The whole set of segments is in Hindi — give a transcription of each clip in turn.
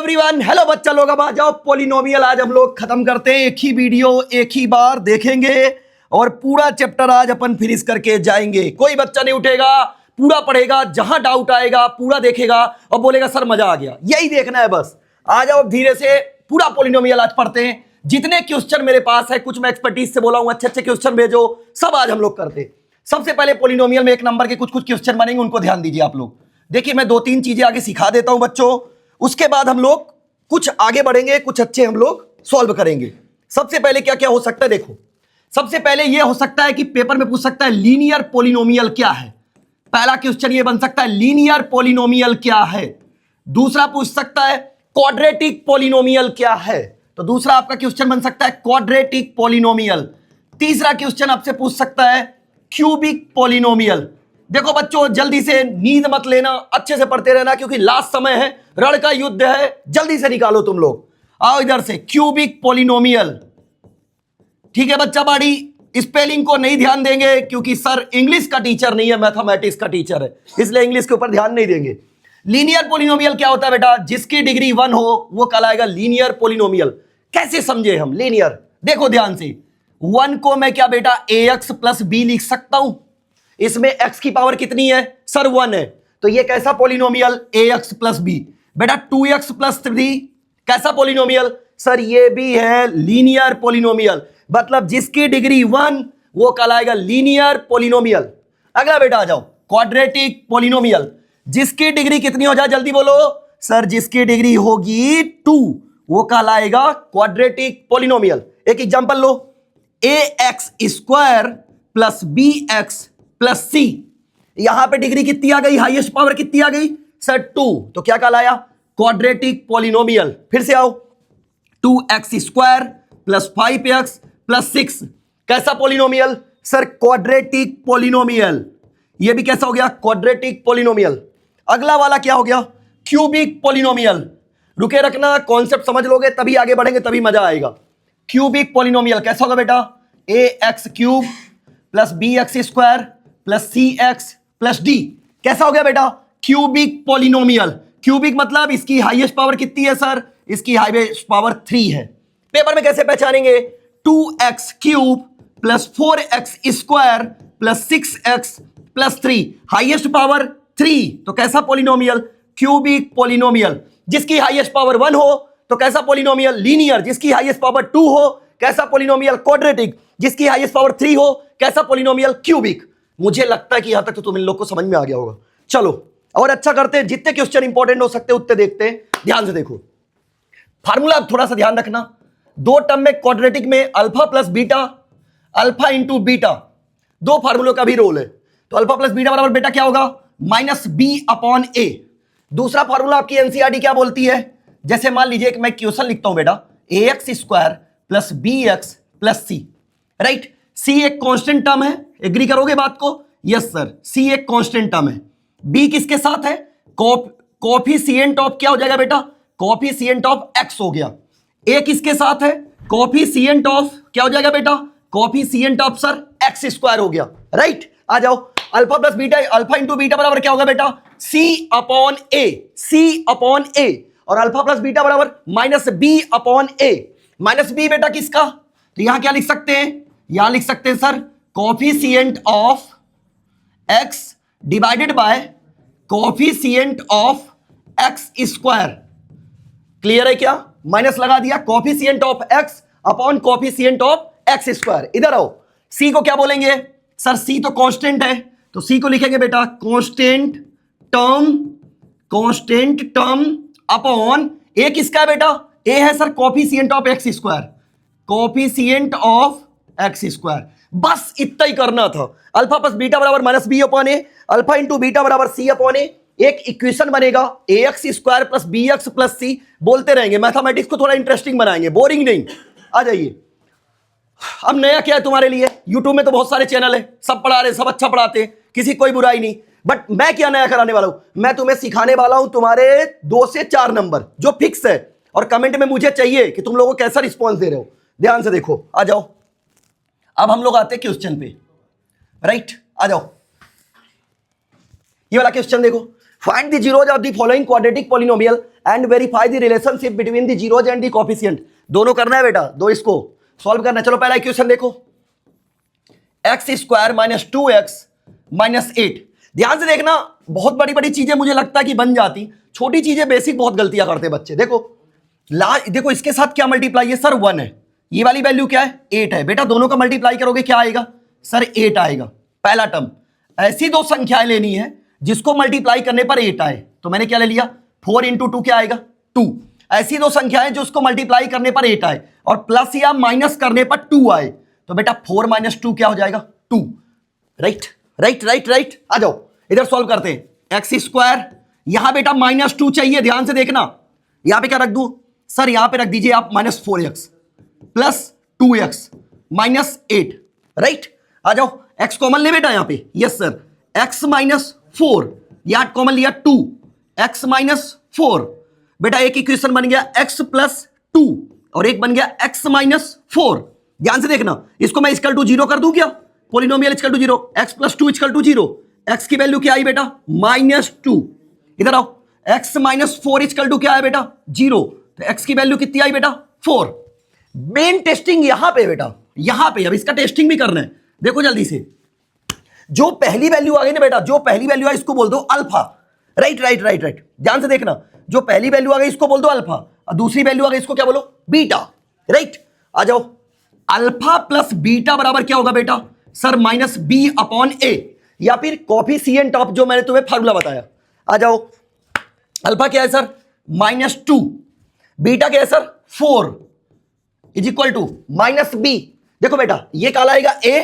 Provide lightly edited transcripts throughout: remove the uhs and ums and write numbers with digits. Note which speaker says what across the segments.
Speaker 1: एवरीवन, हेलो बच्चा लोग, अब आ जाओ पोलिनोमियल आज हम लोग खत्म करते हैं। एक ही वीडियो एक ही बार देखेंगे और पूरा चैप्टर आज अपन फिनिश करके जाएंगे। कोई बच्चा नहीं उठेगा, पूरा पढ़ेगा, जहां डाउट आएगा पूरा देखेगा और बोलेगा सर मजा आ गया। यही देखना है बस। आ जाओ धीरे से पूरा पोलिनोमियल आज पढ़ते हैं। जितने क्वेश्चन मेरे पास है, कुछ मैं एक्सपर्टीज से बोला हूं, अच्छे अच्छे क्वेश्चन भेजो, सब आज हम लोग करते हैं। सबसे पहले पोलिनोमियल में एक नंबर के कुछ कुछ क्वेश्चन बनेंगे, उनको ध्यान दीजिए आप लोग। देखिए मैं दो तीन चीजें आगे सिखा देता हूं बच्चों, उसके बाद हम लोग कुछ आगे बढ़ेंगे, कुछ अच्छे हम लोग सॉल्व करेंगे। सबसे पहले क्या क्या हो सकता है, देखो सबसे पहले यह हो सकता है कि पेपर में पूछ सकता है लीनियर पोलिनोमियल क्या है। पहला क्वेश्चन ये बन सकता है लीनियर पोलिनोमियल क्या है। दूसरा पूछ सकता है क्वाड्रेटिक पोलिनोमियल क्या है, तो दूसरा आपका क्वेश्चन बन सकता है क्वाड्रेटिक पोलिनोमियल। तीसरा क्वेश्चन आपसे पूछ सकता है क्यूबिक पोलिनोमियल। देखो बच्चों जल्दी से नींद मत लेना, अच्छे से पढ़ते रहना क्योंकि लास्ट समय है, रण का युद्ध है, जल्दी से निकालो तुम लोग। आओ इधर से, क्यूबिक पोलिनोमियल। ठीक है बच्चा बाड़ी, स्पेलिंग को नहीं ध्यान देंगे क्योंकि सर इंग्लिश का टीचर नहीं है, मैथमेटिक्स का टीचर है, इसलिए इंग्लिश के ऊपर ध्यान नहीं देंगे। लीनियर पोलिनोमियल क्या होता है बेटा, जिसकी डिग्री 1 हो वो कहलाएगा लीनियर पोलिनोमियल। कैसे समझे हम लीनियर, देखो ध्यान से। 1 को मैं क्या बेटा ax प्लस b लिख सकता हूं, इसमें x की पावर कितनी है सर 1 है, तो ये कैसा पोलिनोमियल ax प्लस b। बेटा 2x प्लस 3 कैसा पोलिनोमियल सर, ये भी है लीनियर पोलिनोमियल। मतलब जिसकी डिग्री 1 वो कहलाएगा लीनियर पोलिनोमियल। अगला बेटा आ जाओ क्वाड्रेटिक पोलिनोमियल। जिसकी डिग्री कितनी हो जाए जल्दी बोलो सर, जिसकी डिग्री होगी 2 वो कहलाएगा क्वाड्रेटिक पोलिनोमियल। एक एग्जांपल लो, ax square plus bx plus C, यहां पे डिग्री कितनी आ गई, हाईएस्ट पावर कितनी आ गई सर 2, तो क्या कहलाया क्वाड्रेटिक पोलिनोमियल। फिर से आओ 2x square plus 5x plus 6 कैसा पोलिनोमियल सर, क्वाड्रेटिक पोलिनोमियल। यह भी कैसा हो गया क्वाड्रेटिक पोलिनोमियल। अगला वाला क्या हो गया क्यूबिक पोलिनोमियल। रुके रखना, कॉन्सेप्ट समझ लोगे तभी आगे बढ़ेंगे, तभी मजा आएगा। क्यूबिक पोलिनोमियल कैसा होगा बेटा, ax cube plus bx square plus cx plus d कैसा हो गया बेटा क्यूबिक पोलिनोमियल। क्यूबिक मतलब इसकी हाईएस्ट पावर कितनी है सर, इसकी हाईएस्ट पावर 3 है। पेपर में कैसे पहचानेंगे, 2x cube plus 4x square plus 6x plus 3 highest power 3, तो कैसा पोलिनोमियल क्यूबिक पोलिनोमियल। जिसकी हाईएस्ट पावर 1 हो तो कैसा पोलिनोमियल लीनियर, जिसकी हाईएस्ट पावर 2 हो कैसा पोलिनोमियल क्वाड्रेटिक, जिसकी हाईएस्ट पावर 3 हो कैसा पोलिनोमियल क्यूबिक। मुझे लगता है कि यहां तक तो तुम इन लोग को समझ में आ गया होगा। चलो और अच्छा करते हैं, जितने क्वेश्चन इंपॉर्टेंट हो सकते हैं उतने देखते हैं। ध्यान से देखो फार्मूला थोड़ा सा ध्यान रखना। दो टर्म में क्वाड्रेटिक में alpha plus beta, alpha into beta, दो फार्मूलों का भी रोल है। तो अल्फा प्लस बीटा बराबर बेटा क्या होगा माइनस बी अपॉन ए। दूसरा फार्मूला आपकी एनसीईआरटी क्या बोलती है, जैसे मान लीजिए कि मैं क्वेश्चन लिखता हूं बेटा ax square plus bx plus C, right. C एक कांस्टेंट टर्म है, एग्री करोगे बात को, यस सर सी एक कांस्टेंट टर्म है। बी किसके साथ है, कोफिशिएंट ऑफ क्या हो जाएगा बेटा, कोफिशिएंट ऑफ एक्स हो गया। ए किसके साथ है, कोफिशिएंट ऑफ क्या हो जाएगा बेटा, coefficient of sir x square हो गया, राइट। आ जाओ alpha plus beta, alpha into beta बराबर क्या होगा बेटा सी अपॉन ए, सी अपॉन ए, और अल्फा प्लस बीटा बराबर माइनस बी अपॉन ए। माइनस बी बेटा किसका, तो यहां क्या लिख सकते हैं, यहां लिख सकते हैं sir coefficient of x divided by coefficient of X square. Clear है क्या, माइनस लगा दिया, coefficient of x upon coefficient of X square. इधर आओ, सी को क्या बोलेंगे सर, सी तो कांस्टेंट है, तो सी को लिखेंगे बेटा कांस्टेंट टर्म अपॉन ए किसका है बेटा, ए है sir coefficient of X square, coefficient of X square. बस इतना ही करना था। अल्फा प्लस बीटा बराबर minus B upon A, alpha into beta बराबर सी अपॉन ए। एक इक्वेशन बनेगा ax square plus bx plus C. बोलते रहेंगे, मैथमेटिक्स को थोड़ा इंटरेस्टिंग बनाएंगे, बोरिंग नहीं। आ जाइए, अब नया क्या है तुम्हारे लिए, यूट्यूब में तो बहुत सारे चैनल है, सब पढ़ा रहे, सब अच्छा पढ़ाते हैं, किसी कोई बुराई नहीं, बट मैं क्या नया कराने वाला हूं, मैं तुम्हें सिखाने वाला हूं तुम्हारे 2 से 4 नंबर जो फिक्स है, और कमेंट में मुझे चाहिए कि तुम लोगों को कैसा रिस्पॉन्स दे रहे हो। ध्यान से देखो, आ जाओ अब हम लोग आते हैं क्वेश्चन पे, राइट। आ जाओ ये वाला क्वेश्चन देखो, find the zeros of the following quadratic polynomial and verify the relationship between the zeros and the coefficient. दोनों करना है बेटा, दो इसको सॉल्व करना है। चलो पहला इक्वेशन देखो, x square minus 2x minus 8। ध्यान से देखना, बहुत बड़ी बड़ी चीजें मुझे लगता है कि बन जाती, छोटी चीजें बेसिक बहुत गलतियां करते बच्चे। देखो देखो इसके साथ क्या मल्टीप्लाई है सर, 1 है। ये वाली वैल्यू क्या है, 8 है। बेटा दोनों का मल्टीप्लाई करोगे क्या आएगा सर, 8 आएगा पहला टर्म। ऐसी दो संख्याएं लेनी है जिसको मल्टीप्लाई करने पर 8 आए, तो मैंने क्या ले लिया, 4 इंटू 2 क्या आएगा 2। ऐसी दो संख्याएं जो उसको मल्टीप्लाई करने पर 8 आए और प्लस या माइनस करने पर 2 आए, तो बेटा 4 माइनस 2 क्या हो जाएगा 2। राइट राइट राइट राइट, आ जाओ इधर सॉल्व करते हैं। एक्स स्क्वायर, यहां बेटा -2 चाहिए, ध्यान से देखना। यहां पे क्या रख दूं सर, यहां पे रख दीजिए आप -4x plus 2x minus 8। Right, आ जाओ x कॉमन ले बेटा यहां पे, यस सर। x -4 यहां कॉमन लिया 2, x -4 बेटा एक इक्वेशन बन गया x प्लस 2 और एक बन गया x -4। ध्यान से देखना, इसको मैं इक्वल टू 0 कर दूं क्या, polynomial equal to 0, x plus 2 equal to 0। x की वैल्यू क्या आई बेटा -2। इधर आओ, x -4 इक्वल टू क्या है बेटा 0, तो x की वैल्यू कितनी आई बेटा 4। मेन टेस्टिंग यहां पे बेटा, यहां पे अब इसका टेस्टिंग भी करना है। देखो जल्दी से, जो पहली वैल्यू आ गई ना बेटा, जो पहली वैल्यू आ इसको बोल दो alpha. Right right right right, ध्यान से देखना, जो पहली वैल्यू आ गई इसको बोल दो अल्फा और दूसरी वैल्यू आ गई इसको क्या बोलो बीटा। राइट, आ जाओ, अल्फा प्लस बीटा बराबर क्या होगा बेटा सर -b/a, या फिर कोएफिशिएंट ऑफ जो मैंने तुम्हें फार्मूला बताया। आ जाओ, अल्फा क्या है सर -2, बीटा क्या है sir 4 is equal to -b। देखो बेटा ये कहलाएगा a,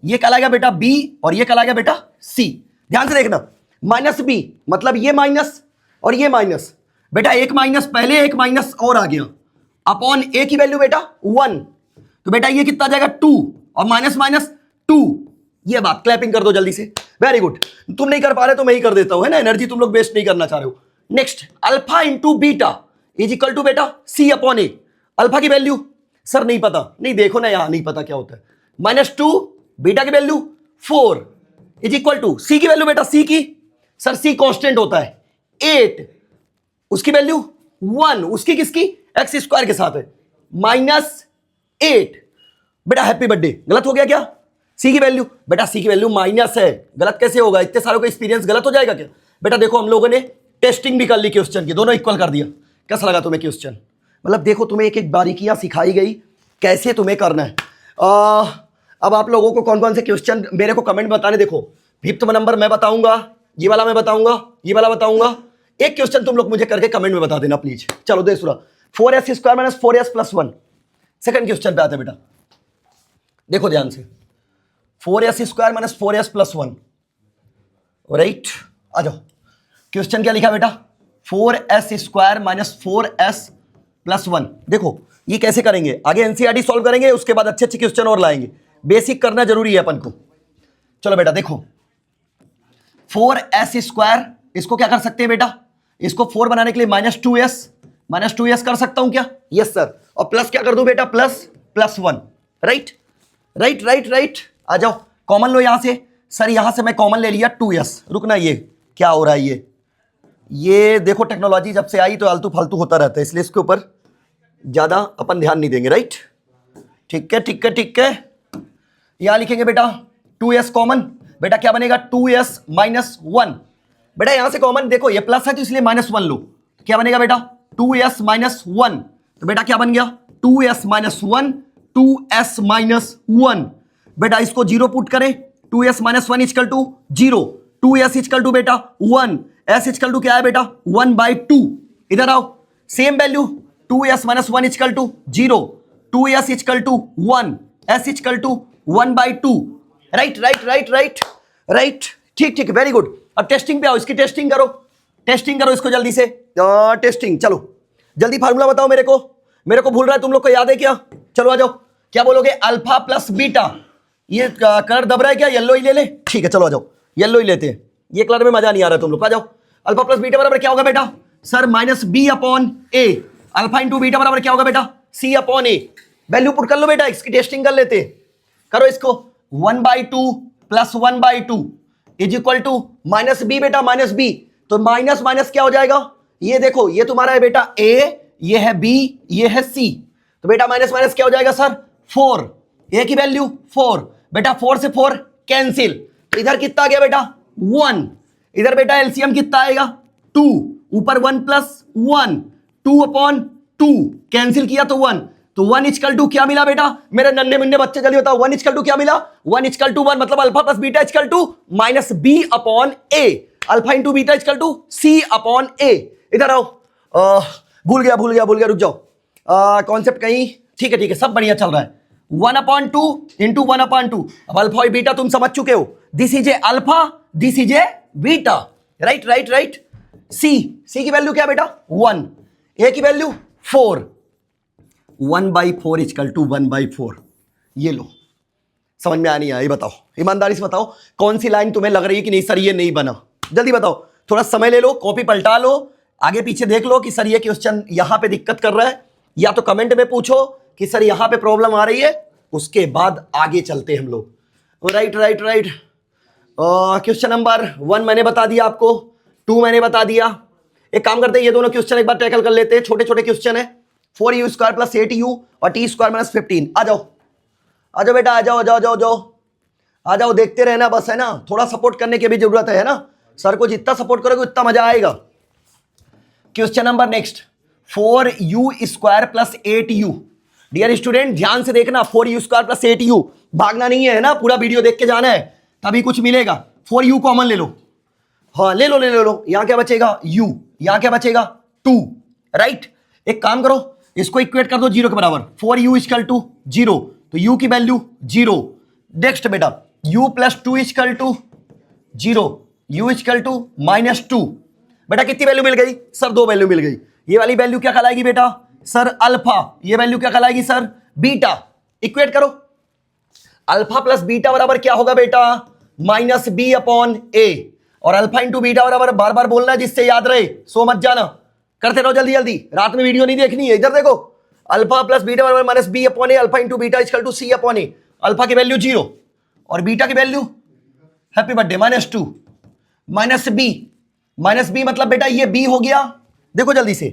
Speaker 1: ये कहलाएगा बेटा b और ये कहलाएगा बेटा c। ध्यान से देखना, -b मतलब ये माइनस और ये माइनस, बेटा एक माइनस पहले एक माइनस और आ गया, अपॉन a की वैल्यू बेटा 1, तो बेटा ये कितना जाएगा 2 और माइनस माइनस 2। ये बात क्लैपिंग कर दो जल्दी से, वेरी गुड। तुम नहीं कर पा रहे तो मैं ही कर देता हूं, है ना, एनर्जी तुम लोग वेस्ट नहीं करना चाह रहे हो। Next, alpha into beta is equal to बेटा c/a। अल्फा की वैल्यू सर नहीं पता, नहीं देखो ना यहां नहीं पता क्या होता है, -2, बीटा की वैल्यू 4 इज इक्वल टू सी की वैल्यू बेटा, सी की सर सी कांस्टेंट होता है 8, उसकी वैल्यू 1, उसकी किसकी एक्स स्क्वायर के साथ है -8। बेटा हैप्पी बर्थडे, गलत हो गया क्या, सी की वैल्यू बेटा, सी की वैल्यू माइनस है, गलत कैसे होगा, इतने सालों का एक्सपीरियंस गलत हो जाएगा क्या। बेटा देखो हम लोगों ने टेस्टिंग भी कर ली क्वेश्चन की, दोनों इक्वल कर दिया। कैसा लगा तुम्हें क्वेश्चन, मतलब देखो तुम्हें एक एक बारीकियां सिखाई गई कैसे तुम्हें करना है। अब आप लोगों को कौन कौन से क्वेश्चन मेरे को कमेंट में बताने। देखो 5th नंबर मैं बताऊंगा, ये वाला मैं बताऊंगा, ये वाला बताऊंगा। एक क्वेश्चन तुम लोग मुझे करके कमेंट में बता देना प्लीज। चलो दूसरा, 4s² - 4s + 1। सेकंड क्वेश्चन पे आते बेटा, देखो ध्यान से, 4s² - 4s + 1। राइट, आ जाओ, क्वेश्चन क्या लिखा बेटा 4s² - 4s + 1। देखो ये कैसे करेंगे, आगे एनसीईआरटी सॉल्व करेंगे, उसके बाद अच्छे अच्छे क्वेश्चन और लाएंगे, बेसिक करना जरूरी है अपन को। चलो बेटा देखो 4s², इसको क्या कर सकते हैं बेटा, इसको 4 बनाने के लिए -2s कर सकता हूं क्या, यस सर, और प्लस क्या कर दूं बेटा +1। राइट राइट राइट राइट, आ जाओ कॉमन लो यहां से, सर यहां से मैं कॉमन ले लिया 2s। रुकना, ये क्या हो रहा है, ये देखो टेक्नोलॉजी जब से आई तो आलतू फालतू होता रहता है, इसलिए इसके ऊपर ज्यादा अपन ध्यान नहीं देंगे। राइट, ठीक है ठीक है ठीक है, यहां लिखेंगे बेटा 2s कॉमन, बेटा क्या बनेगा 2s - 1। बेटा यहां से कॉमन देखो ये प्लस है तो इसलिए -1 लो, तो क्या बनेगा बेटा 2s - 1, तो बेटा क्या बन गया 2s - 1, 2s - 1। बेटा इसको 0 पुट करें, 2s - 1 equal to 0, 2s equal to बेटा 1, s इक्वल टू क्या है बेटा 1/2। इधर आओ, same value 2s - 1 equal to 0, 2s equal to 1, s equal to 1/2। Right right right right right, ठीक ठीक, वेरी गुड। अब टेस्टिंग पे आओ, इसकी टेस्टिंग करो इसको जल्दी से, टेस्टिंग। चलो जल्दी फार्मूला बताओ मेरे को भूल रहा है, तुम लोग को याद है क्या, चलो आ जाओ। क्या बोलोगे, अल्फा प्लस बीटा, ये कलर दब रहा है क्या, येलो ही ले ले, ठीक है चलो आ जाओ येलो ही लेते हैं, ये कलर में मजा नहीं आ रहा तुम लोग, आ जाओ। अल्फा प्लस बीटा बराबर क्या होगा बेटा sir -b/a, alpha into beta बराबर क्या होगा बेटा c/a। वैल्यू पुट कर लो बेटा, इसकी टेस्टिंग कर लेते हैं, करो इसको, 1/2 + 1/2 इज इक्वल टू -b बेटा -b, तो माइनस माइनस क्या हो जाएगा, ये देखो ये तुम्हारा है बेटा ए, ये है बी, ये है सी, तो बेटा माइनस माइनस क्या हो जाएगा सर 4, ए की वैल्यू 4, बेटा 4 से 4 कैंसिल, तो इधर कितना आ गया बेटा 1, इधर बेटा एलसीएम कितना आएगा 2, ऊपर 1 प्लस 1, 2/2 कैंसिल किया तो 1, तो 1 इक्वल टू क्या मिला बेटा मेरे नन्हे मुन्ने बच्चे, जल्दी बताओ 1 इक्वल टू क्या मिला, 1 इक्वल टू 1, मतलब alpha plus beta equal to minus B upon A, alpha into beta equal to C upon A. इधर आओ, भूल गया रुक जाओ, कॉन्सेप्ट कहीं, ठीक है सब बढ़िया चल रहा है, 1/2 इंटू 1/2, अब अल्फा और बीटा तुम समझ चुके हो, this is a alpha, this is a beta, right. C की वैल्यू क्या बेटा 1, ए की वैल्यू 4, 1/4 इक्वल टू 1/4, ये लो, समझ में आनी आई, बताओ ईमानदारी से बताओ कौन सी लाइन तुम्हें लग रही है कि नहीं सर ये नहीं बना, जल्दी बताओ, थोड़ा समय ले लो, कॉपी पलटा लो, आगे पीछे देख लो कि सर ये क्वेश्चन यहां पे दिक्कत कर रहा है, या तो कमेंट में पूछो कि सर यहां पे प्रॉब्लम आ रही है, उसके बाद आगे चलते हम लोग। राइट। क्वेश्चन नंबर 1 मैंने बता दिया आपको, 2 मैंने बता दिया, एक काम करते हैं ये दोनों क्वेश्चन एक बार टैकल कर लेते हैं, छोटे छोटे क्वेश्चन है, 4u² + 8u और t² - 15, आ जाओ बेटा, आ जाओ, देखते रहना बस, है ना, थोड़ा सपोर्ट करने की भी जरूरत है ना, सर को जितना सपोर्ट करोगे उतना मजा आएगा। Question number next, 4u² + 8u, dear student ध्यान से देखना, 4u² + 8u, भागना नहीं है ना, पूरा वीडियो देख के जाना है तभी कुछ मिलेगा। 4u कॉमन ले लो, हाँ ले लो, यहां क्या बचेगा u, यहां क्या बचेगा 2, राइट। एक काम करो, इसको इक्वेट कर दो 0 के बराबर, 4u = 0, तो u की वैल्यू 0। नेक्स्ट बेटा u + 2 = 0, u = -2, बेटा कितनी वैल्यू मिल गई सर, 2 वैल्यू मिल गई, ये वाली वैल्यू क्या कहलाएगी बेटा सर अल्फा, ये वैल्यू क्या कहलाएगी सर बीटा। इक्वेट करो, अल्फा प्लस बीटा बराबर क्या होगा बेटा -b/a, और अल्फा इंटू बीटा बराबर, बार बार बोलना है जिससे याद रहे, सो मत जाना, करते रहो जल्दी, रात में वीडियो नहीं देखनी है। इधर देखो, अल्फा प्लस बीटा बराबर -b/a, alpha into beta = c/a, alpha की वैल्यू 0 और बीटा की वैल्यू, हैप्पी बर्थडे, -2, -b मतलब बेटा ये b हो गया, देखो जल्दी से,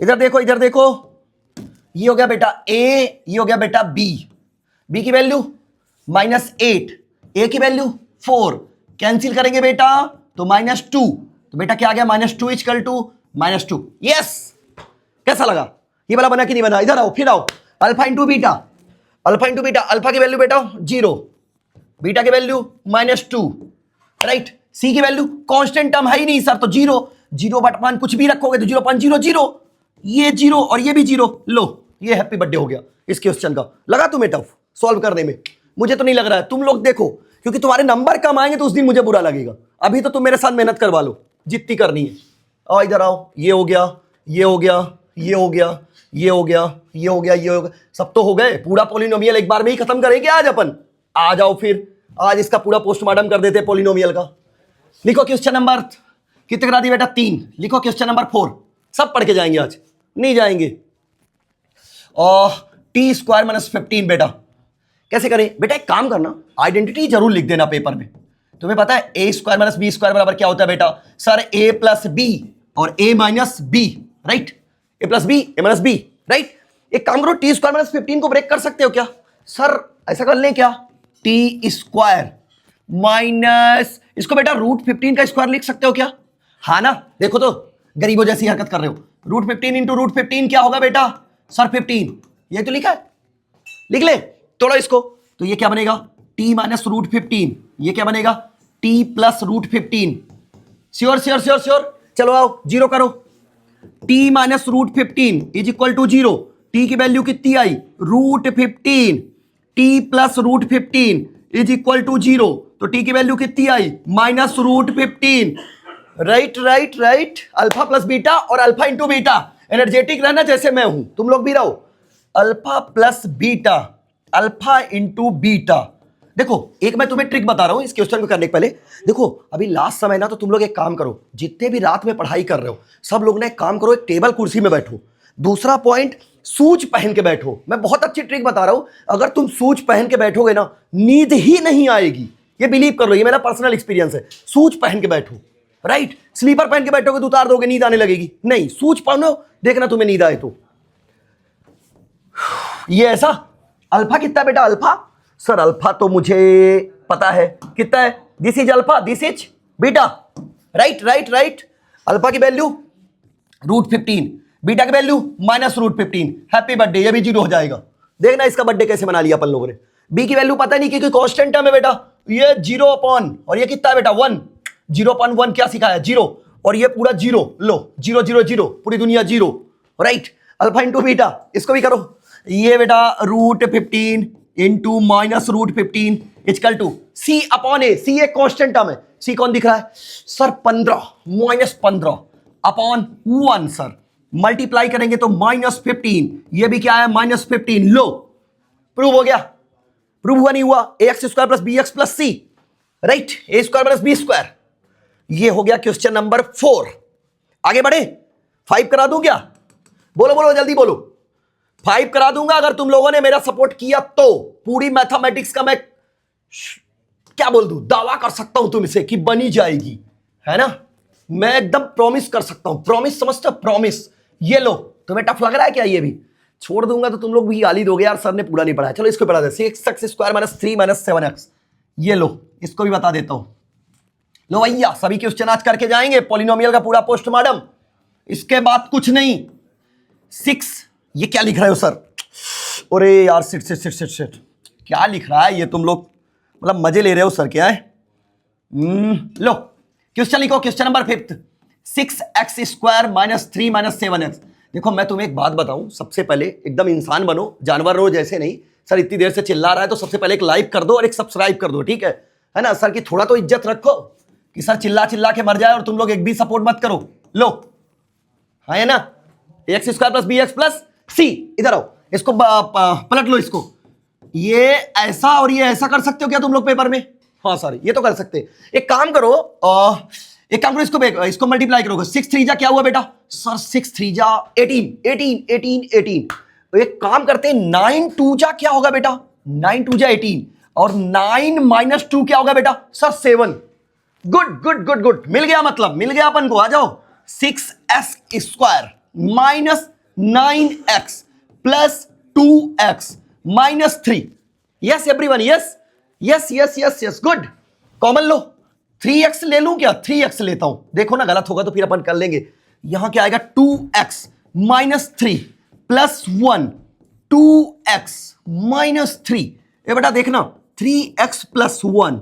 Speaker 1: इधर देखो, ये हो गया बेटा a, ये हो गया बेटा b की वैल्यू -8, a की वैल्यू 4, कैंसिल करेंगे बेटा तो -2, तो बेटा क्या आ गया -2 = -2। यस, कैसा लगा, ये वाला बना कि नहीं बना, इधर आओ, फिर आओ, अल्फा इंटू बीटा, अल्फा की वैल्यू बेटा 0, बीटा की वैल्यू -2, राइट। सी की वैल्यू कांस्टेंट टर्म है ही नहीं सर, तो 0/1 कुछ भी रखोगे तो 0.00, ये 0 और ये भी 0, लो ये हैप्पी बर्थडे हो गया इस क्वेश्चन का। लगा तुम्हें टफ सॉल्व करने में, मुझे तो नहीं लग रहा है, तुम लोग देखो, क्योंकि तुम्हारे नंबर कम आएंगे तो उस दिन मुझे बुरा लगेगा, अभी तो तुम मेरे साथ मेहनत करवा लो जितनी करनी है। आओ इधर आओ, ये हो गया, सब तो हो गए, पूरा पॉलिनोमियल एक बार में ही खत्म करेंगे आज अपन। आ जाओ फिर, आज इसका पूरा पोस्टमार्टम कर देते पॉलिनोमियल का। लिखो क्वेश्चन नंबर कितने करा दी बेटा 3, लिखो क्वेश्चन नंबर 4, सब पढ़ के जाएंगे आज, नहीं जाएंगे। और t² - 15 बेटा कैसे करें बेटा, एक काम करना, आइडेंटिटी जरूर लिख देना पेपर में। तुम्हें पता है a² - b² बराबर क्या होता है बेटा सर, a + b और a - b, right, a + b a - b, right. एक काम करो, t² - 15 को ब्रेक कर सकते हो क्या सर, ऐसा कर लें क्या, t² माइनस, इसको बेटा √15 का स्क्वायर लिख सकते हो क्या, हाँ ना, देखो तो गरीबों जैसी हरकत कर रहे हो, √15 × √15 क्या होगा बेटा सर 15, ये तो लिखा है, लिख ले, तोड़ो इसको, तो ये क्या बनेगा t - √15, ये क्या बनेगा t + √15, श्योर, चलो आओ 0 करो, t - √15 = 0, t की वैल्यू कितनी आई √15, t + √15 = 0, तो t की वैल्यू कितनी आई -√15, राइट। अल्फा प्लस बीटा और अल्फा इंटू बीटा, एनर्जेटिक रहना जैसे मैं हूं, तुम लोग भी रहो, alpha plus beta, alpha into beta. देखो एक मैं तुम्हें ट्रिक बता रहा हूं इस क्वेश्चन को करने के पहले, देखो अभी लास्ट समय ना, तो तुम लोग एक काम करो, जितने भी रात में पढ़ाई कर रहे हो सब लोग ना एक काम करो, एक टेबल कुर्सी में बैठो, दूसरा पॉइंट सूज पहन के बैठो। मैं बहुत अच्छी ट्रिक बता रहा हूं, अगर तुम सूज पहन के बैठोगे ना नींद ही नहीं आएगी, ये बिलीव कर लो, ये मेरा पर्सनल एक्सपीरियंस है। सूज पहन के बैठो, राइट। स्लीपर पहन के बैठोगे तो उतार दोगे, नींद आने लगेगी? नहीं, सूच पहनो, देखना तुम्हें नींद आए तो। ये ऐसा अल्फा कितना बेटा? अल्फा सर अल्फा तो मुझे पता है कितना है। This is alpha, this is beta. Right right right. Alpha की वैल्यू √15, बीटा की वैल्यू -√15। हैप्पी बर्थडे, ये भी 0 हो जाएगा। देखना इसका बर्थडे कैसे मना लिया अपन लोगों ने। बी की वैल्यू पता नहीं क्योंकि कांस्टेंट टर्म है बेटा। ये 0 अपॉन, और ये कितना है बेटा? 1। 0/1 क्या सिखाया? 0। और ये पूरा 0, लो 0 0 0, पूरी दुनिया 0। राइट। अल्फा इंटू बीटा, इसको भी करो। ये बेटा √15 into -√15 equal to C upon A. C एक कांस्टेंट टर्म है, सी कौन दिख रहा है सर? 15 -15 upon 1 sir. मल्टीप्लाई करेंगे तो -15, ये भी क्या है? -15। लो प्रूव हो गया। प्रूव हुआ नहीं हुआ? ax² + bx + c, right. a² + b²। ये हो गया क्वेश्चन नंबर 4। आगे बढ़े? 5 करा दूं क्या? बोलो बोलो जल्दी बोलो। 5 करा दूंगा अगर तुम लोगों ने मेरा सपोर्ट किया तो। पूरी मैथमेटिक्स का मैं क्या बोल दूं, दावा कर सकता हूं तुमसे कि बनी जाएगी, है ना? मैं एकदम प्रॉमिस कर सकता हूं। प्रॉमिस समझते हो? प्रॉमिस। ये लो, तुम्हें टफ लग रहा है क्या? ये भी छोड़ दूंगा तो तुम लोग भी गाली दोगे, यार सर ने पूरा नहीं पढ़ाया। चलो इसको पढ़ा दे। 6x² - 3 - 7x। ये लो, इसको भी बता देता हूं। लो भैया, सभी क्वेश्चन आज करके जाएंगे, पॉलिनोमियल का पूरा पोस्टमार्टम। इसके बाद कुछ नहीं। 6, ये क्या लिख रहे हो सर? अरे यार sit sit sit sit sit, क्या लिख रहा है ये? तुम लोग मतलब मजे ले रहे हो सर, क्या है? लो क्वेश्चन लिखो, क्वेश्चन नंबर 5। 6x² - 3 - 7x। देखो मैं तुम्हें एक बात बताऊं, सबसे पहले एकदम इंसान बनो, जानवर रहो जैसे नहीं। सर इतनी देर से चिल्ला रहा है तो सबसे पहले एक लाइक कर दो और एक सब्सक्राइब कर दो, ठीक है ना सर? की थोड़ा तो इज्जत रखो कि सर चिल्ला चिल्ला के मर जाए और तुम लोग एक भी सपोर्ट मत करो। लो, हाँ है ना? ax² + bx + c। इधर आओ, इसको पलट लो इसको। ये ऐसा और ये ऐसा कर सकते हो क्या तुम लोग पेपर में? हाँ सर ये तो कर सकते। एक काम करो, इसको मल्टीप्लाई करोगे। 6 3 जा क्या हुआ बेटा? सर 6 3 जा 18 18 18 18। तो एक काम करते हैं, 9 2 जा क्या होगा बेटा? 9 2 जा 18, और 9 - 2 क्या होगा बेटा? Sir 7। Good good good good, मिल गया, मतलब मिल गया अपन को। आ जाओ। 6x² - 9x + 2x - 3। Yes everyone, yes yes yes yes yes, good. Common लो। 3x ले लूं क्या? 3x लेता हूं। देखो ना, गलत होगा तो फिर अपन कर लेंगे। यहां क्या आएगा? 2x - 3 + 1 2x - 3। ये बेटा देखना, 3x + 1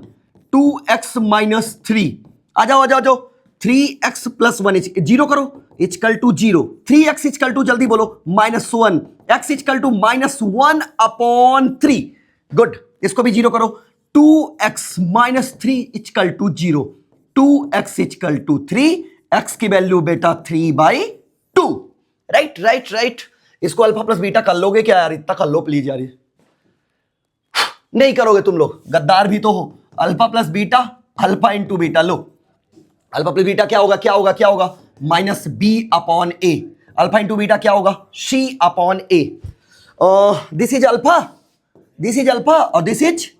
Speaker 1: 2x - 3। आ जाओ आ जाओ आ जाओ। 3x + 1 0 करो, equal to 0। 3x equal to, जल्दी बोलो, -1। x equal to -1/3। गुड, इसको भी 0 करो। 2x - 3 equal to 0। 2x equal to 3, x की वैल्यू बेटा 3/2। Right right right. इसको अल्फा प्लस बीटा कर लोगे क्या यार? इतना कर लो प्लीज यार। नहीं करोगे तुम लोग, गद्दार भी तो हो। Alpha plus beta, alpha into beta. लो, अल्फा प्लस बीटा क्या होगा? क्या होगा? क्या होगा? -b/a। अल्फा इंटू बीटा क्या होगा? c/a। This is alpha, this is alpha और this is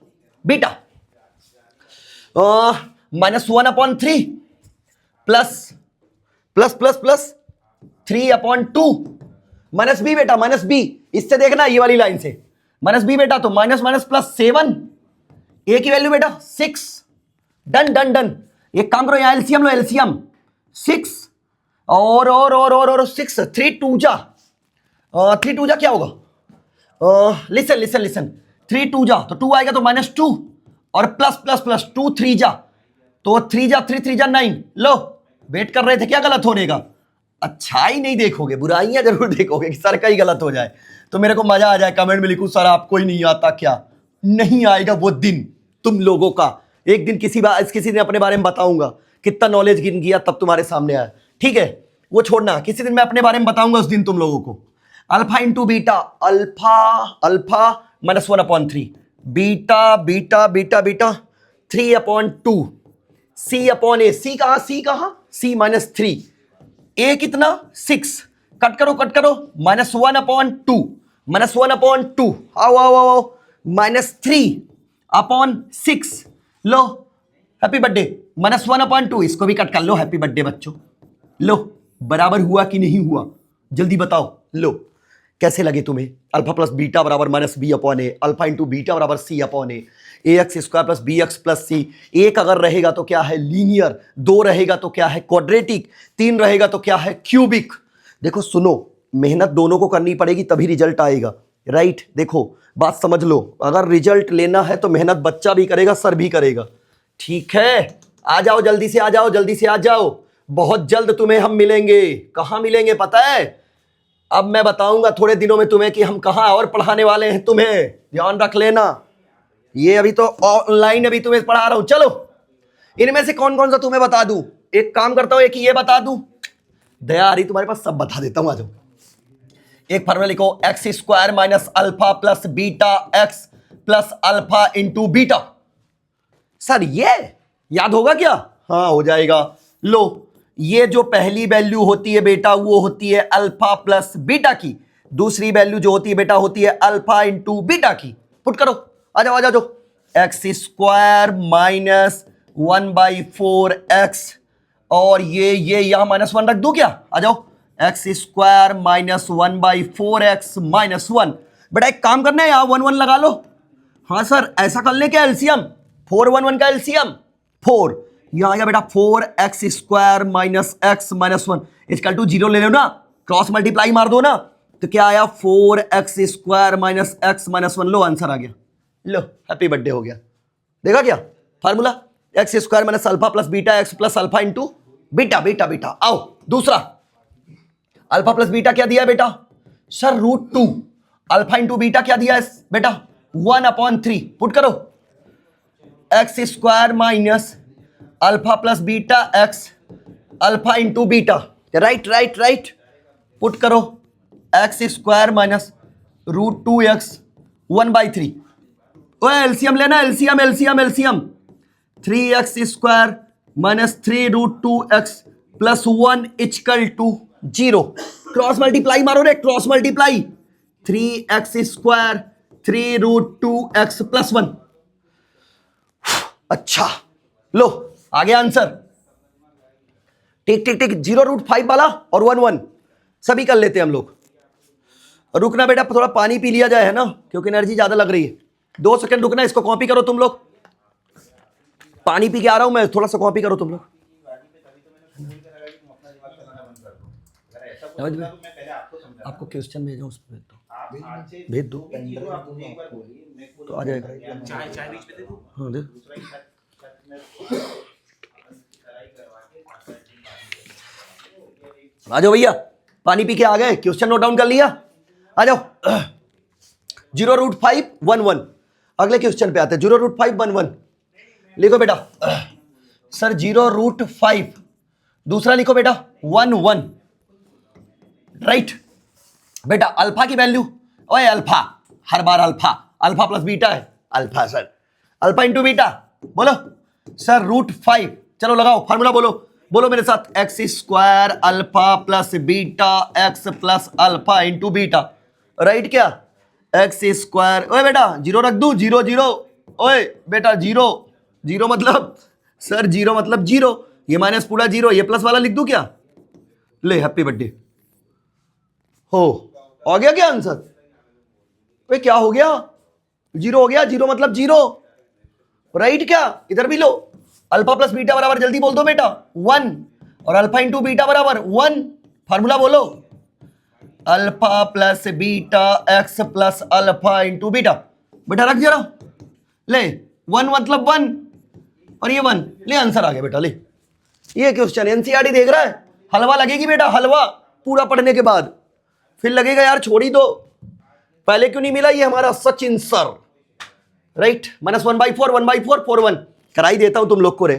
Speaker 1: beta. -1/3 plus plus plus plus 3/2 -b बेटा, -b। इससे देखना, ये वाली लाइन से -b बेटा, तो माइनस माइनस प्लस 7। a की वैल्यू बेटा 6। Done done done. एक काम करो, यहां एलसीएम लो, एलसीएम 6 और 6। 3 2 जा 3 2 जा क्या होगा? लिसन लिसन लिसन, 3 2 जा तो 2 आएगा, तो -2 और प्लस प्लस प्लस 2 3 जा, तो 3 जा 3 3 जा 9। लो, वेट कर रहे थे क्या गलत होने का? अच्छाई नहीं देखोगे, बुराइयां जरूर देखोगे कि सर का ही गलत हो जाए तो मेरे को मजा आ जाए। कमेंट में लिखूं, सर आपको ही नहीं आता क्या? नहीं आएगा वो दिन तुम लोगों का। एक दिन किसी दिन अपने बारे में बताऊंगा, कितना नॉलेज गिन गया तब तुम्हारे सामने आया, ठीक है? वो छोड़ना, किसी दिन मैं अपने बारे में बताऊंगा उस दिन तुम लोगों को। Alpha into beta, alpha alpha -1/3, beta beta beta beta 3/2, c/a। c कहां? c -3। a कितना? 6। कट करो कट करो, -1/2 -1/2 आओ -3/6। लो, हैप्पी बर्थडे -1/2, इसको भी कट कर लो। हैप्पी बर्थडे बच्चों। लो बराबर हुआ कि नहीं हुआ, जल्दी बताओ। लो कैसे लगे तुम्हें? अल्फा प्लस बीटा बराबर -b/a, अल्फा इंटू बीटा बराबर c/a, ax² plus bx plus c। एक अगर रहेगा तो क्या है? लीनियर। दो रहेगा तो क्या है? क्वाड्रेटिक। तीन रहेगा तो क्या है? क्यूबिक। देखो सुनो, मेहनत दोनों को करनी पड़ेगी तभी रिजल्ट आएगा, राइट? देखो बात समझ लो, अगर रिजल्ट लेना है तो मेहनत बच्चा भी करेगा, सर भी करेगा, ठीक है? आ जाओ जल्दी से, आ जाओ जल्दी से, आ जाओ। बहुत जल्द तुम्हें हम मिलेंगे। कहां मिलेंगे पता है? अब मैं बताऊंगा थोड़े दिनों में तुम्हें कि हम कहां और पढ़ाने वाले हैं तुम्हें, ध्यान रख लेना। ये अभी तो ऑनलाइन अभी तुम्हें पढ़ा रहा हूं। चलो इनमें से कौन कौन सा तुम्हें बता दूं? एक काम करता हूं, एक ये बता दूं, दया आ रही तुम्हारे पास, सब बता देता हूं। आ जाओ, एक फॉर्मूला लिखो, x² minus alpha plus beta x plus alpha into beta. Sir ये याद होगा क्या? हाँ हो जाएगा। लो ये जो पहली वैल्यू होती है बेटा वो होती है अल्फा प्लस बीटा की, दूसरी वैल्यू जो होती है बेटा होती है अल्फा इंटू बीटा की। पुट करो, आ जाओ आ जाओ। x² माइनस 1/4x, और ये यहां -1 रख दूं क्या? आ जाओ, x² माइनस 1/4x माइनस 1। बेटा एक काम करना है, यहां 1 1 लगा लो। हाँ सर ऐसा कर ले क्या? एलसीएम 4 1 1 का एलसीएम 4, यहां आया बेटा 4x² minus x minus 1 equal to 0 ले लो ना, क्रॉस मल्टीप्लाई मार दो ना, तो क्या आया? 4x² minus x minus 1। लो आंसर आ गया। लो हैप्पी बर्थडे हो गया। देखा क्या formula? x² minus alpha plus beta x plus alpha into beta beta beta. आओ दूसरा, अल्फा प्लस बीटा क्या दिया बेटा? सर √2। अल्फा इंटू बीटा क्या दिया है बेटा? 1/3। पुट करो, x² minus alpha plus beta x alpha into beta, right right right. Put करो, x² माइनस √2x 1/3। ओए एलसीएम लेना, LCM LCM LCM. 3x² minus 3√2x plus 1 equal to 0। Cross multiply मारो रे, cross multiply. 3x² 3√2x plus 1। अच्छा लो आ गया आंसर। टिक टिक टिक, 0√5 वाला और 1 1 सभी कर लेते हैं हम लोग। रुकना बेटा, थोड़ा पानी पी लिया जाए, है ना, क्योंकि एनर्जी ज्यादा लग रही है। 2 सेकंड रुकना, इसको कॉपी करो तुम लोग। पानी पी के आ रहा हूं मैं, थोड़ा सा कॉपी करो तुम लोग। आपको क्वेश्चन भेजा उस पर भेज दो तो आ जाएगा। हाँ दे। आ जाओ भैया, पानी पी के आ गए, क्वेश्चन नोट डाउन कर लिया? आ जाओ। 0√5 1 1। अगले क्वेश्चन पे आते हैं। 0√5 1 1 लिखो बेटा। सर 0√5, दूसरा लिखो बेटा 1 1, राइट बेटा। अल्फा की वैल्यू, ओए अल्फा, हर बार अल्फा, अल्फा प्लस बीटा है alpha sir, alpha into beta. बोलो सर √5। चलो लगाओ फार्मूला, बोलो बोलो मेरे साथ, x² alpha plus beta x plus alpha into beta, right क्या? x², ओए बेटा 0 रख दूं? 0 0, ओए बेटा 0 0 मतलब सर 0 मतलब 0, ये माइनस पूरा 0, ये प्लस वाला लिख दूं क्या? ले हैप्पी बर्थडे हो। आ गया क्या आंसर? ओए क्या हो गया? 0 हो गया, 0 मतलब 0, राइट क्या? इधर भी लो, अल्फा प्लस बीटा बराबर, जल्दी बोल दो बेटा 1, और अल्फा इंटू बीटा बराबर 1। फार्मूला बोलो, alpha plus beta x plus alpha into beta. बेटा रख जरा, ले 1 मतलब 1 और ये 1, ले आंसर आ गया बेटा। ले ये क्वेश्चन एनसीईआरटी देख रहा है, हलवा लगेगी बेटा, हलवा पूरा पढ़ने के बाद। फिर लगेगा यार छोड़ ही दो, पहले क्यों नहीं मिला ये हमारा सचिन सर, राइट? -1/4 1/4 4 1 कराई देता हूं तुम लोग को रे।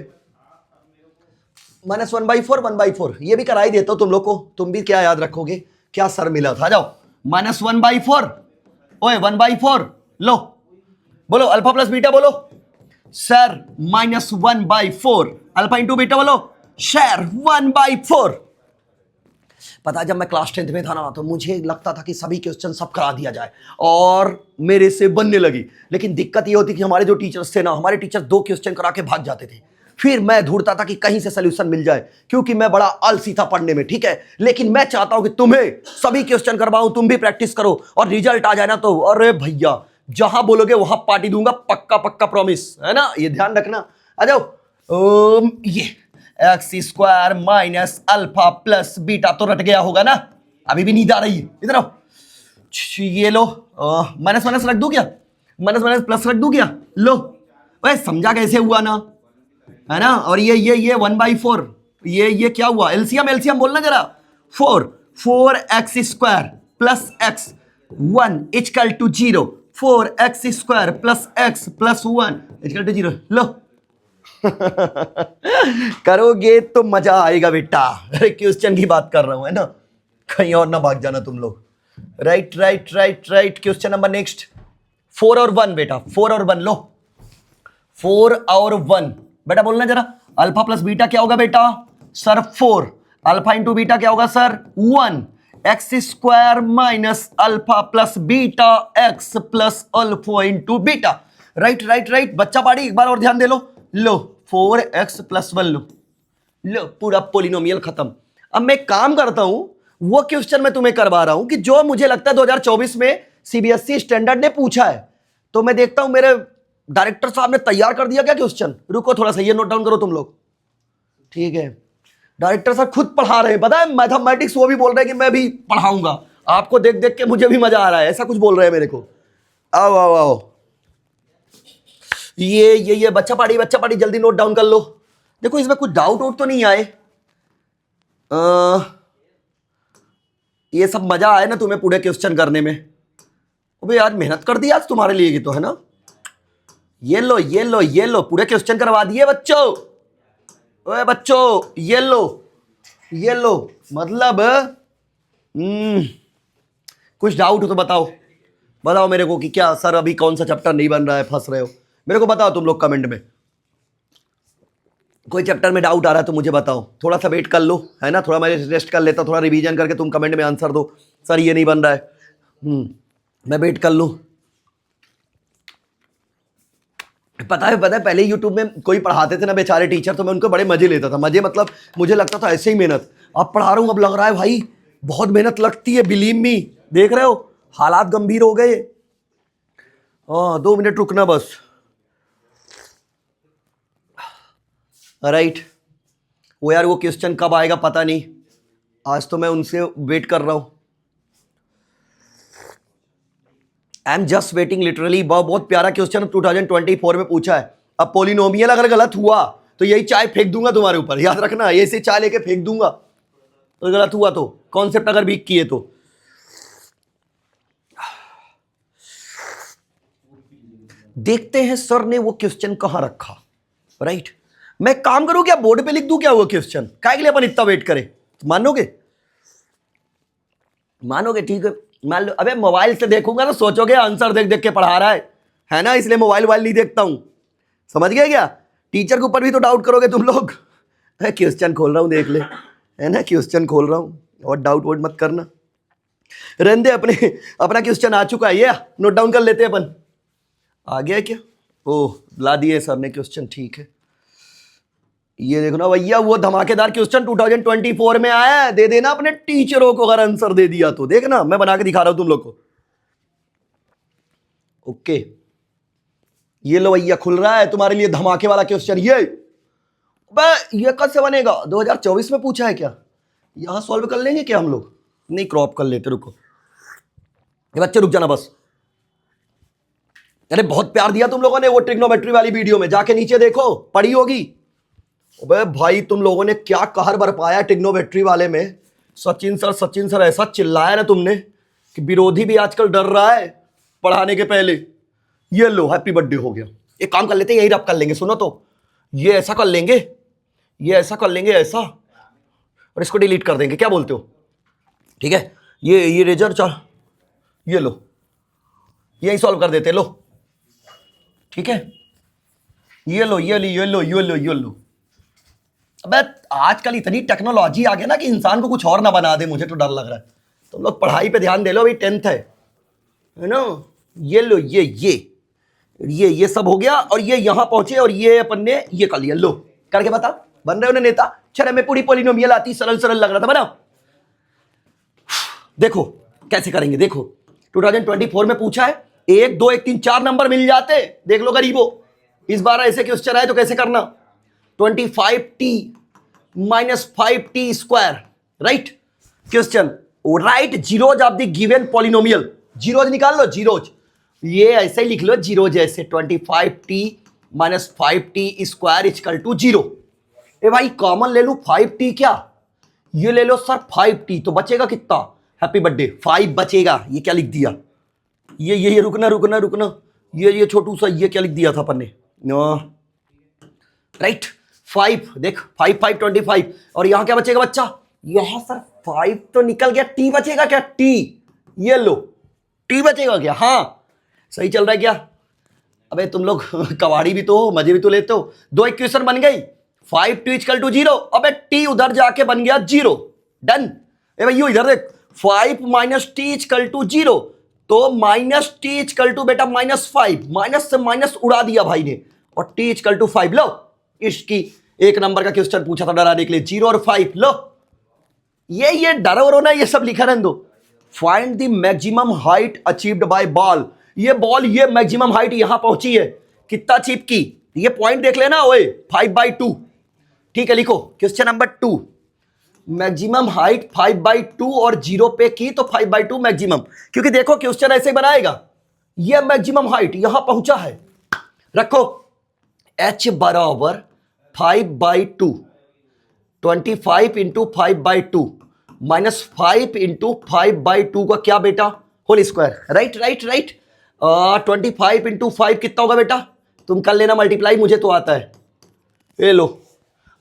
Speaker 1: -1/4 1/4 ये भी कराई देता हूं तुम लोग को। तुम भी क्या याद रखोगे, क्या सर मिला था? जाओ -1/4, ओए 1/4 लो, बोलो अल्फा प्लस बीटा, बोलो सर -1/4, अल्फा इंटू बीटा बोलो सर 1/4। पता है जब मैं क्लास 10th में था ना, तो मुझे लगता था कि सभी क्वेश्चन सब करा दिया जाए और मेरे से बनने लगी। लेकिन दिक्कत ये होती कि हमारे जो टीचर्स थे ना, हमारे टीचर 2 क्वेश्चन करा के भाग जाते थे, फिर मैं ढूंढता था कि कहीं से सोल्यूशन मिल जाए, क्योंकि मैं बड़ा आलसी था पढ़ने में, ठीक है। लेकिन मैं चाहता हूं कि तुम्हें सभी क्वेश्चन करवाऊं, तुम भी प्रैक्टिस करो और रिजल्ट आ जाए ना तो अरे भैया जहां बोलोगे वहां पार्टी दूंगा, पक्का पक्का प्रॉमिस, है ना, ये ध्यान रखना। आ जाओ। ये x square minus alpha plus beta तो रट गया होगा ना, अभी भी नींद आ रही है, इधर आओ। ये लो, माइनस माइनस रख दूं क्या, माइनस माइनस प्लस रख दूं क्या, लो। भाई समझा कैसे हुआ ना, है ना। और ये 1/4, ये क्या हुआ, एलसीएम एलसीएम बोलना जरा। 4x square plus x 1 equal to 0, 4x square plus x plus 1 equal to 0, लो। करोगे तो मजा आएगा बेटा। अरे क्वेश्चन की बात कर रहा हूं, है ना, कहीं और ना भाग जाना तुम लोग। Right right right right. Question number next, 4 और 1 बेटा, 4 और 1 लो। 4 और 1 बेटा बोलना जरा। अल्फा प्लस बीटा क्या होगा बेटा सर, 4। अल्फा इंटू बीटा क्या होगा sir, 1। X square minus alpha plus beta x plus alpha into beta. Right right right. बच्चा पाड़ी एक बार और ध्यान दे लो। लो 4x + 1 लो, पूरा पोलिनोमियल खत्म। अब मैं काम करता हूं, वो क्वेश्चन मैं तुम्हें करवा रहा हूं कि जो मुझे लगता है 2024 में सीबीएसई स्टैंडर्ड ने पूछा है। तो मैं देखता हूं मेरे डायरेक्टर साहब ने तैयार कर दिया क्या क्वेश्चन। रुको थोड़ा सा, ये नोट डाउन करो तुम लोग, ठीक है। डायरेक्टर साहब खुद पढ़ा रहे हैं, पता है मैथमेटिक्स, वो भी बोल रहे हैं कि मैं भी पढ़ाऊंगा, आपको देख देख के मुझे भी मजा आ रहा है, ऐसा कुछ बोल रहे हैं मेरे को। आओ आओ आओ, ये बच्चा पाड़ी जल्दी नोट डाउन कर लो। देखो इसमें कुछ डाउट आउट तो नहीं आए, ये सब मजा आए ना तुम्हें पूरे क्वेश्चन करने में। अबे यार मेहनत कर दी आज तुम्हारे लिए तो, है ना। ये लो ये लो ये लो, पूरे क्वेश्चन करवा दिए बच्चों। ओए बच्चों ये लो मतलब कुछ डाउट हो तो बताओ मेरे को कि क्या सर अभी कौन सा चैप्टर नहीं बन रहा है, फंस रहे हो, मेरे को बताओ तुम लोग कमेंट में। कोई चैप्टर में डाउट आ रहा है तो मुझे बताओ, थोड़ा सा वेट कर लो, है ना, थोड़ा मैं रेस्ट कर लेता, थोड़ा रिवीजन करके तुम कमेंट में आंसर दो, सर ये नहीं बन रहा है, मैं वेट कर लूँ। पता है पहले यूट्यूब में कोई पढ़ाते थे ना बेचारे टीचर, तो मैं उनको बड़े मजे लेता था, मजे मतलब मुझे लगता था ऐसे ही मेहनत। अब पढ़ा रहा हूँ, अब लग रहा है भाई बहुत मेहनत लगती है, बिलीव मी। देख रहे हो हालात गंभीर हो गए। 2 मिनट रुकना बस। राइट, वो यार वो क्वेश्चन कब आएगा पता नहीं, आज तो मैं उनसे वेट कर रहा हूं। I am just waiting literally. बहुत प्यारा क्वेश्चन 2024 में पूछा है। अब पोलिनोमियल अगर गलत हुआ तो यही चाय फेंक दूंगा तुम्हारे ऊपर, याद रखना, ये से चाय लेके फेंक दूंगा तो गलत हुआ तो, कॉन्सेप्ट अगर वीक किए तो। देखते हैं सर ने वो क्वेश्चन कहां रखा। राइट, मैं काम करूं क्या, बोर्ड पे लिख दूं क्या वो क्वेश्चन, काय के लिए अपन इतना वेट करें। मानोगे ठीक है, मान लो। अबे मोबाइल से देखूंगा तो सोचोगे आंसर देख देख के पढ़ा रहा है ना, इसलिए मोबाइल नहीं देखता हूं, समझ गए क्या। टीचर के ऊपर भी तो डाउट करोगे तुम लोग। क्वेश्चन खोल रहा हूं देख ले, है ना, क्वेश्चन खोल रहा हूं, और डाउट वोट मत करना, रहने दे। अपना क्वेश्चन आ चुका है, ये नोट डाउन कर लेते हैं अपन। आ गया क्या, ओह ला दिए सर ने क्वेश्चन, ठीक है। ये देखो ना भैया, वो धमाकेदार क्वेश्चन 2024 में आया है, दे देना अपने टीचरों को, अगर आंसर दे दिया तो। देखना मैं बना के दिखा रहा हूं तुम लोग को। ओके, ये लो भैया, खुल रहा है तुम्हारे लिए धमाके वाला क्वेश्चन। ये कब से बनेगा, 2024 में पूछा है क्या, यहां सॉल्व कर लेंगे क्या हम लोग, नहीं क्रॉप कर लेते, रुको ये बच्चे रुक जाना बस। अरे बहुत प्यार दिया तुम लोगों ने वो ट्रिग्नोमेट्री वाली वीडियो में, जाके नीचे देखो, पढ़ी होगी। अबे भाई तुम लोगों ने क्या कहर बरपाया ट्रिग्नोमेट्री वाले में। सचिन सर ऐसा चिल्लाया ना तुमने कि विरोधी भी आजकल डर रहा है पढ़ाने के पहले। ये लो हैप्पी बर्थडे हो गया। एक काम कर लेते हैं, यही रब कर लेंगे, सुनो तो, ये ऐसा कर लेंगे, ये ऐसा कर लेंगे ऐसा, और इसको डिलीट कर देंगे, क्या बोलते हो, ठीक है। ये रेजर चल, ये लो, यही सॉल्व कर देते, लो ठीक है। ये लो। अबे आजकल इतनी टेक्नोलॉजी आ गई ना कि इंसान को कुछ और ना बना दे, मुझे तो डर लग रहा है। तुम लोग पढ़ाई पे ध्यान दे लो, अभी 10th है ना। ये लो, ये सब हो गया, और ये यहां पहुंचे, और ये अपन ने ये कर लिया, लो करके बता, बन रहे हो ना नेता। चले में पूरी पोलिनोमियल आती, सरल सरल लग रहा था, बना। देखो कैसे करेंगे, देखो 2024 में पूछा है, 1 2 1 3 4 नंबर मिल जाते, देख लो गरीबो। इस बार ऐसे क्वेश्चन आए तो कैसे करना, 25t minus 5t square, right question, right zeros of the given polynomial, zeros निकाल लो, जीरोज ये ऐसे ही लिख लो, जीरोज ऐसे 25t minus 5t square equal to 0। ए भाई कॉमन ले लू 5t, क्या ये ले लो सर 5t, तो बचेगा कितना, हैप्पी बर्थडे 5 बचेगा। ये क्या लिख दिया, ये रुकना रुकना रुकना, ये छोटू सा ये क्या लिख दिया था अपन ने, राइट 5, देख 5 5 25, और यहां क्या बचेगा बच्चा, यहां सर 5 तो निकल गया, t बचेगा क्या, t ये लो, t बचेगा क्या, हाँ सही चल रहा है क्या। अबे तुम लोग कबाड़ी भी तो हो, मजे भी तो लेते हो। 2 इक्वेशन बन गई, 5t इक्वल टू 0, अबे t उधर जाके बन गया 0, डन। ए भाई इधर देख, 5 माइनस टी इक्वल टू 0, तो माइनस टी इक्वल टू बेटा -5, माइनस से माइनस उड़ा दिया भाई ने, और t इक्वल टू 5 लो। इसकी 1 नंबर का क्वेश्चन पूछा था डराने के लिए, 0 और 5 लो। ये डरो रो ना, ये सब लिखा रहने दो। Find the maximum height achieved by ball, ये बॉल ये मैक्सिमम हाइट यहां पहुंची है, कितना अचीव की, ये पॉइंट देख लेना ओए, 5/2, ठीक है लिखो क्वेश्चन नंबर 2, मैक्सिमम हाइट 5/2 और 0 पे की तो 5/2 मैक्सिमम, क्योंकि देखो क्वेश्चन ऐसे बनाएगा, ये मैक्सिमम हाइट यहां पहुंचा है, रखो h बराबर 5/2, 25 इंटू 5/2 माइनस 5 इंटू 5/2 का क्या बेटा, whole square, right right right. 25 into 5 कितना होगा बेटा, तुम कर लेना मल्टीप्लाई, मुझे तो आता है, ये लो,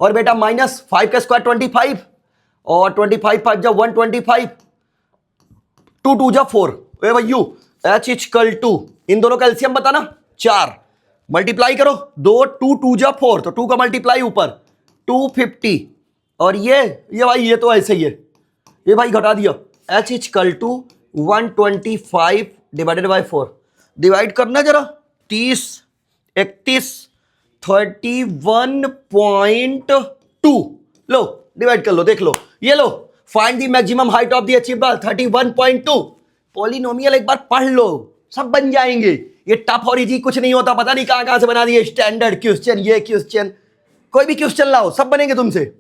Speaker 1: और बेटा माइनस 5 का स्क्वायर 25, और 25 5 जा 125, 2 2 जा 4, ए भैयू h इक्वल टू, इन दोनों का एलसीएम बताना 4, मल्टीप्लाई करो, 2 2 2 जा 4, तो 2 का मल्टीप्लाई ऊपर 250, और ये भाई ये तो ऐसे ही है, ये भाई घटा दिया, h equal to 125 divided by 4, divide करना जरा, 30 31 31.2, लो डिवाइड कर लो, देख लो, ये लो, find the maximum height of the achievable 31.2। Polynomial एक बार पढ़ लो, सब बन जाएंगे, ये टफ और इजी कुछ नहीं होता, पता नहीं कहां से बना दिए स्टैंडर्ड क्वेश्चन, ये क्वेश्चन, कोई भी क्वेश्चन लाओ सब बनेंगे तुमसे।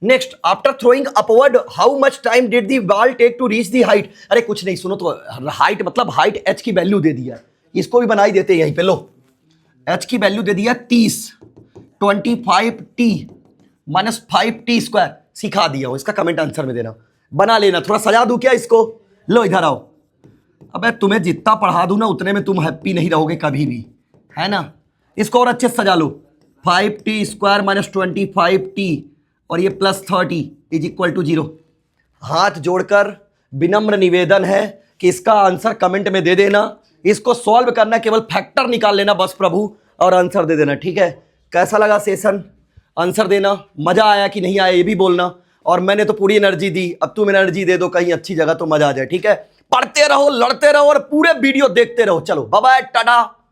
Speaker 1: Next, after throwing upward how much time did the ball take to reach the height, अरे कुछ नहीं, सुनो तो, हाइट मतलब हाइट h की वैल्यू दे दिया, इसको भी बना ही देते हैं यहीं पे, लो h की वैल्यू दे दिया 30, 25t माइनस 5t स्क्वायर, सिखा दिया हूं, इसका कमेंट आंसर में देना, बना लेना, थोड़ा सजा दूं क्या इसको, लो इधर आओ। अबे तुम्हें जितना पढ़ा दूं ना उतने में तुम हैप्पी नहीं रहोगे कभी भी, है ना, इसको और अच्छे से सजा लो, 5t स्क्वायर माइनस 25t और ये प्लस 30 इज इक्वल टू 0। हाथ जोड़कर विनम्र निवेदन है कि इसका आंसर कमेंट में दे देना, इसको सॉल्व करना, केवल फैक्टर निकाल लेना बस प्रभु, और आंसर दे देना, ठीक है। कैसा लगा सेशन, आंसर देना, मजा आया कि नहीं आया ये भी बोलना, और मैंने तो पूरी एनर्जी दी, अब तुम एनर्जी दे दो कहीं अच्छी जगह तो मजा आ जाए, ठीक है। पढ़ते रहो, लड़ते रहो और पूरे वीडियो देखते रहो, चलो बाय बाय, टाटा।